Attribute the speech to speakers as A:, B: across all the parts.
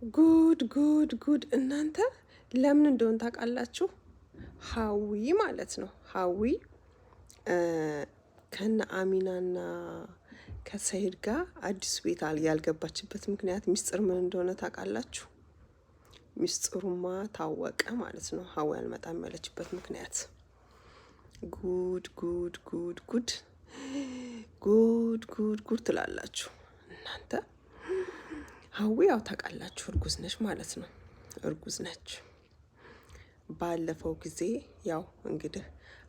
A: ጉድ ጉድ ጉድ! እናንተ ለምን እንደሆን ታውቃላችሁ? ሀዊ ማለት ነው። ሀዊ ከነ አሚናና ከሰይድ ጋር አዲስ ቤት ያልገባችበት ምክንያት ሚስጥር ምን እንደሆነ ታውቃላችሁ? ሚስጥሩማ ታወቀ ማለት ነው። ሀዊ አልመጣም ያለችበት ምክንያት ጉድ ጉድ ጉድ ጉድ ጉድ ጉድ ጉድ ትላላችሁ እናንተ። ሀዊ ያው ታውቃላችሁ እርጉዝ ነች ማለት ነው። እርጉዝ ነች። ባለፈው ጊዜ ያው እንግዲህ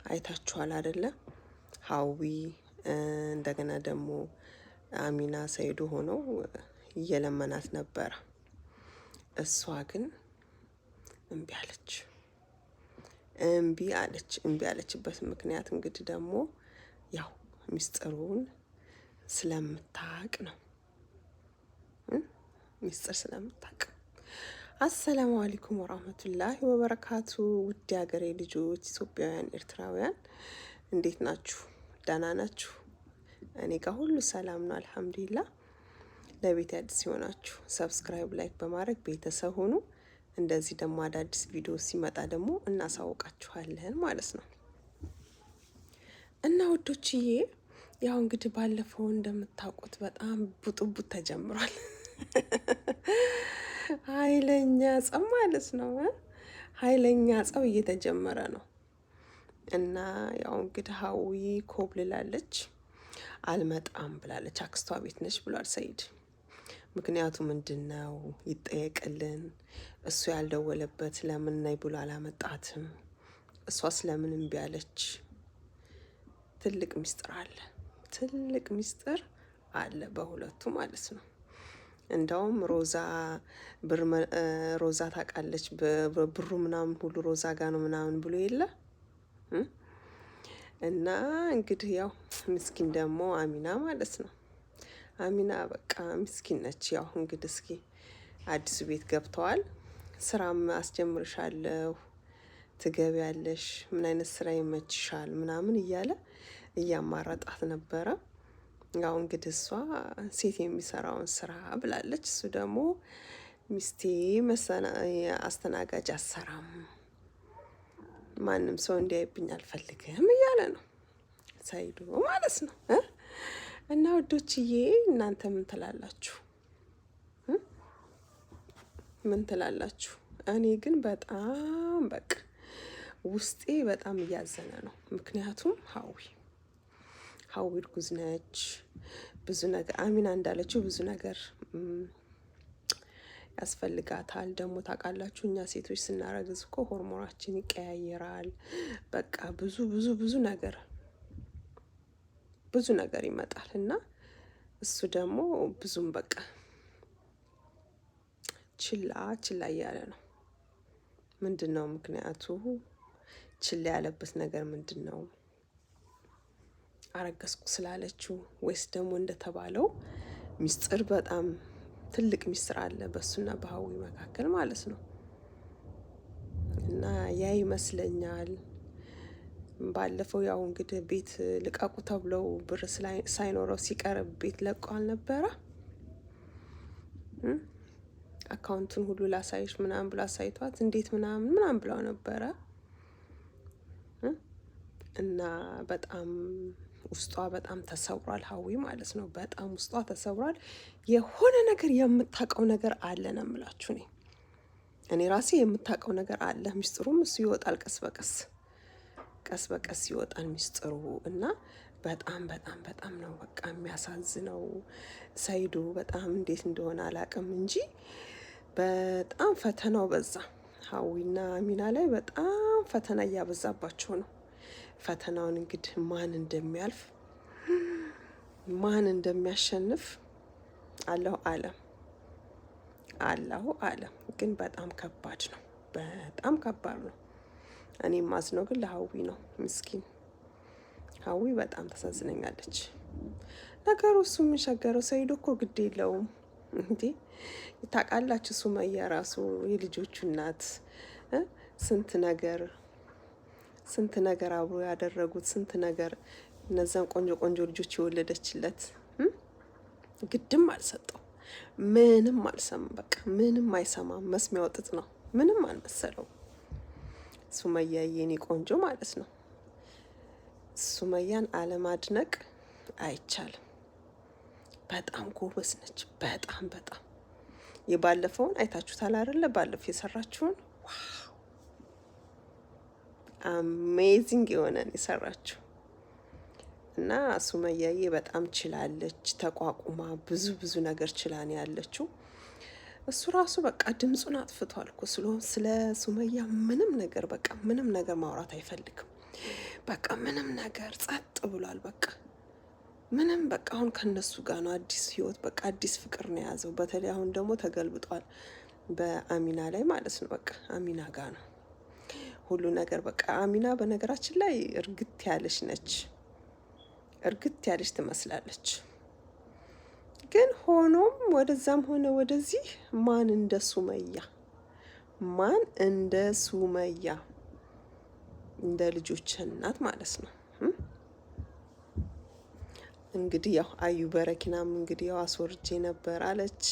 A: አይታችኋል አይደለ? ሀዊ እንደገና ደግሞ አሚና ሰይዱ ሆነው እየለመናት ነበረ። እሷ ግን እምቢ አለች። እምቢ አለችበት ምክንያት እንግዲህ ደግሞ ያው ሚስጥሩን ስለምታቅ ነው። ሚስጥር ስለምታቅ። አሰላሙ አለይኩም ወራህመቱላሂ ወበረካቱ። ውድ ሀገሬ ልጆች ኢትዮጵያውያን፣ ኤርትራውያን እንዴት ናችሁ? ደህና ናችሁ? እኔ ጋር ሁሉ ሰላም ነው አልሐምዱሊላህ። ለቤት አዲስ ሲሆናችሁ ሰብስክራይብ፣ ላይክ በማድረግ ቤተሰብ ሁኑ። እንደዚህ ደግሞ አዳዲስ ቪዲዮ ሲመጣ ደግሞ እናሳውቃችኋለን ማለት ነው። እና ውዶችዬ ያው እንግዲህ ባለፈው እንደምታውቁት በጣም ቡጥቡጥ ተጀምሯል። ኃይለኛ ጸብ ማለት ነው። ኃይለኛ ጸብ እየተጀመረ ነው። እና ያው እንግዲህ ሀዊ ኮብልላለች፣ አልመጣም ብላለች። አክስቷ ቤት ነች ብሏል ሰይድ። ምክንያቱ ምንድን ነው? ይጠየቅልን። እሱ ያልደወለበት ለምን ነይ ብሎ አላመጣትም? እሷስ ለምን እምቢ አለች? ትልቅ ሚስጥር አለ። ትልቅ ሚስጥር አለ በሁለቱ ማለት ነው። እንደውም ሮዛ ታውቃለች፣ ብሩ ምናምን ሁሉ ሮዛ ጋ ነው ምናምን ብሎ የለ። እና እንግዲህ ያው ምስኪን ደግሞ አሚና ማለት ነው። አሚና በቃ ምስኪን ነች። ያው እንግዲህ እስኪ አዲሱ ቤት ገብተዋል። ስራም አስጀምርሻለሁ፣ ትገቢያለሽ፣ ምን አይነት ስራ ይመችሻል ምናምን እያለ እያማረጣት ነበረ። ያው እንግዲህ እሷ ሴት የሚሰራውን ስራ ብላለች። እሱ ደግሞ ሚስቴ አስተናጋጅ አሰራም፣ ማንም ሰው እንዲያይብኝ አልፈልግም እያለ ነው ሰይዱ ማለት ነው። እና ወዶችዬ እናንተ ምን ትላላችሁ? ምን ትላላችሁ? እኔ ግን በጣም በቃ ውስጤ በጣም እያዘነ ነው። ምክንያቱም ሀዊ እርጉዝ ነች። ብዙ ነገር አሚና እንዳለችው ብዙ ነገር ያስፈልጋታል። ደግሞ ታውቃላችሁ እኛ ሴቶች ስናረግዝ እኮ ሆርሞናችን ይቀያየራል። በቃ ብዙ ብዙ ብዙ ነገር ይመጣል። እና እሱ ደግሞ ብዙም በቃ ችላ እያለ ነው። ምንድን ነው ምክንያቱ? ችላ ያለበት ነገር ምንድን ነው? አረገዝኩ ስላለችው ወይስ ደግሞ እንደተባለው ሚስጥር፣ በጣም ትልቅ ሚስጥር አለ በሱና በሀዊ መካከል ማለት ነው። እና ያ ይመስለኛል ባለፈው ያው እንግዲህ ቤት ልቀቁ ተብለው ብር ሳይኖረው ሲቀር ቤት ለቆ አልነበረ? አካውንቱን ሁሉ ላሳይሽ ምናምን ብሎ አሳይቷት እንዴት ምናምን ብለው ነበረ። እና በጣም ውስጧ በጣም ተሰብሯል ሀዊ ማለት ነው። በጣም ውስጧ ተሰብሯል። የሆነ ነገር የምታውቀው ነገር አለ ነው የምላችሁ። እኔ ራሴ የምታውቀው ነገር አለ። ሚስጥሩም እሱ ይወጣል ቀስ በቀስ ይወጣል ሚስጥሩ። እና በጣም ነው በቃ የሚያሳዝነው። ሰይዱ በጣም እንዴት እንደሆነ አላውቅም እንጂ በጣም ፈተናው በዛ። ሀዊና አሚና ላይ በጣም ፈተና እያበዛባቸው ነው። ፈተናውን እንግዲህ ማን እንደሚያልፍ ማን እንደሚያሸንፍ አላሁ አለም። ግን በጣም ከባድ ነው። በጣም ከባድ ነው። እኔ ማዝነው ግን ለሀዊ ነው። ምስኪን ሀዊ በጣም ተሳዝነኛለች። ነገሩ እሱ የሚሸገረው ሰይዶ እኮ ግድ የለውም እንዴ። ታውቃላችሁ ሱመያ ራሱ የልጆቹ እናት ስንት ነገር አብሮ ያደረጉት ስንት ነገር፣ እነዛን ቆንጆ ልጆች የወለደችለት ግድም አልሰጠው። ምንም አልሰማም። በቃ ምንም አይሰማም። መስሚያው ጥጥ ነው። ምንም አልመሰለው። ሱመያ የኔ ቆንጆ ማለት ነው። ሱመያን አለማድነቅ አይቻልም። በጣም ጎበዝ ነች። በጣም በጣም የባለፈውን አይታችሁታል አይደለ? ባለፈው የሰራችውን ዋው አሜዚንግ የሆነን የሰራችው እና ሱመያዬ በጣም ችላለች። ተቋቁማ ብዙ ነገር ችላን ያለችው። እሱ ራሱ በቃ ድምፁን አጥፍቷል እኮ ስለ ሱመያ ምንም ነገር በቃ ምንም ነገር ማውራት አይፈልግም። በቃ ምንም ነገር ጸጥ ብሏል። በቃ ምንም በቃ አሁን ከነሱ ጋር ነው አዲስ ህይወት፣ በቃ አዲስ ፍቅር ነው የያዘው። በተለይ አሁን ደግሞ ተገልብጧል በአሚና ላይ ማለት ነው። በቃ አሚና ጋር ነው ሁሉ ነገር። በቃ አሚና በነገራችን ላይ እርግት ያለች ነች። እርግት ያለች ትመስላለች። ግን ሆኖም ወደዛም ሆነ ወደዚህ ማን እንደ ሱመያ እንደ ልጆች እናት ማለት ነው። እንግዲህ ያው አዩ በረኪናም እንግዲህ ያው አስወርጄ ነበር አለች።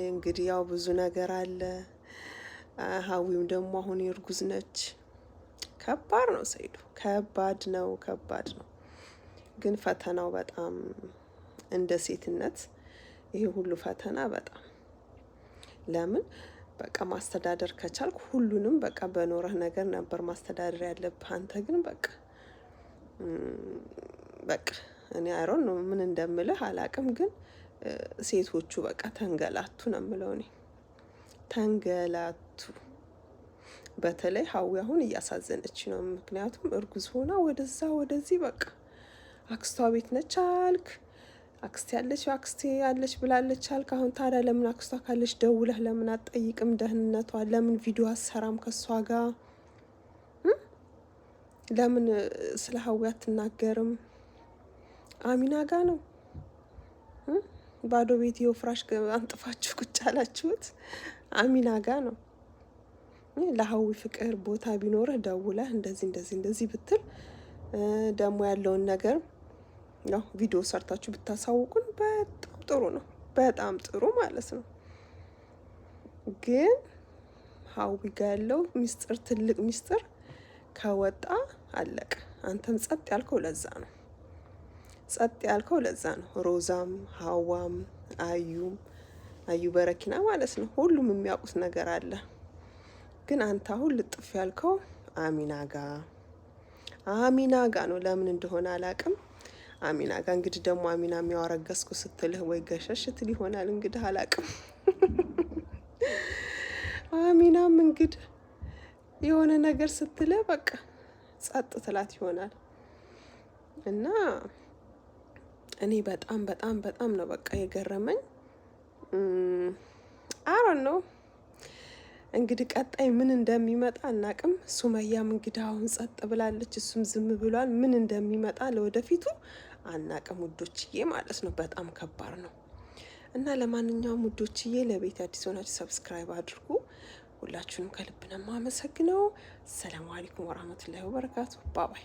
A: እንግዲህ ያው ብዙ ነገር አለ። ሀዊም ደግሞ አሁን እርጉዝ ነች። ከባድ ነው ሰይዱ፣ ከባድ ነው። ግን ፈተናው በጣም እንደ ሴትነት ይሄ ሁሉ ፈተና በጣም ለምን በቃ ማስተዳደር ከቻልክ ሁሉንም በቃ በኖረህ ነገር ነበር ማስተዳደር ያለብህ። አንተ ግን በቃ እኔ አይሮን ነው ምን እንደምልህ አላቅም። ግን ሴቶቹ በቃ ተንገላቱ ነው የምለው እኔ፣ ተንገላቱ። በተለይ ሀዊ አሁን እያሳዘነች ነው። ምክንያቱም እርጉዝ ሆና ወደዛ ወደዚህ በቃ አክስቷ ቤት ነች አልክ፣ አክስቴ ያለች ብላለች አልክ። አሁን ታዲያ ለምን አክስቷ ካለች ደውለህ ለምን አትጠይቅም ደህንነቷ? ለምን ቪዲዮ አሰራም ከሷ ጋር? ለምን ስለ ሀዊ አትናገርም? አሚና ጋ ነው ባዶ ቤት ፍራሽ አንጥፋችሁ ቁጭ አላችሁት። አሚና ጋ ነው። ለሀዊ ፍቅር ቦታ ቢኖርህ ደውለህ እንደዚህ ብትል ደግሞ ያለውን ነገር ያው ቪዲዮ ሰርታችሁ ብታሳውቁን በጣም ጥሩ ነው። በጣም ጥሩ ማለት ነው። ግን ሀዊ ጋ ያለው ሚስጥር፣ ትልቅ ሚስጥር ከወጣ አለቀ። አንተም ጸጥ ያልከው ለዛ ነው። ሮዛም ሀዋም አዩ በረኪና ማለት ነው። ሁሉም የሚያውቁት ነገር አለ። ግን አንተ አሁን ልጥፍ ያልከው አሚና ጋ ነው። ለምን እንደሆነ አላቅም። አሚና ጋ እንግዲህ ደግሞ አሚና የሚያወረገስኩ ስትልህ ወይ ገሸሽትል ይሆናል እንግዲህ አላቅም። አሚናም እንግዲህ የሆነ ነገር ስትልህ በቃ ጸጥ ትላት ይሆናል። እና እኔ በጣም ነው በቃ የገረመኝ። አሮን ነው እንግዲህ ቀጣይ ምን እንደሚመጣ አናቅም። ሱመያም እንግዲህ አሁን ጸጥ ብላለች፣ እሱም ዝም ብሏል። ምን እንደሚመጣ ለወደፊቱ አናቅም ውዶችዬ ማለት ነው። በጣም ከባድ ነው። እና ለማንኛውም ውዶችዬ ለቤት አዲስ ሆናችሁ ሰብስክራይብ አድርጉ። ሁላችሁንም ከልብ ነው የማመሰግነው። ሰላም አለይኩም ወራህመቱላሂ ወበረካቱ። ባባይ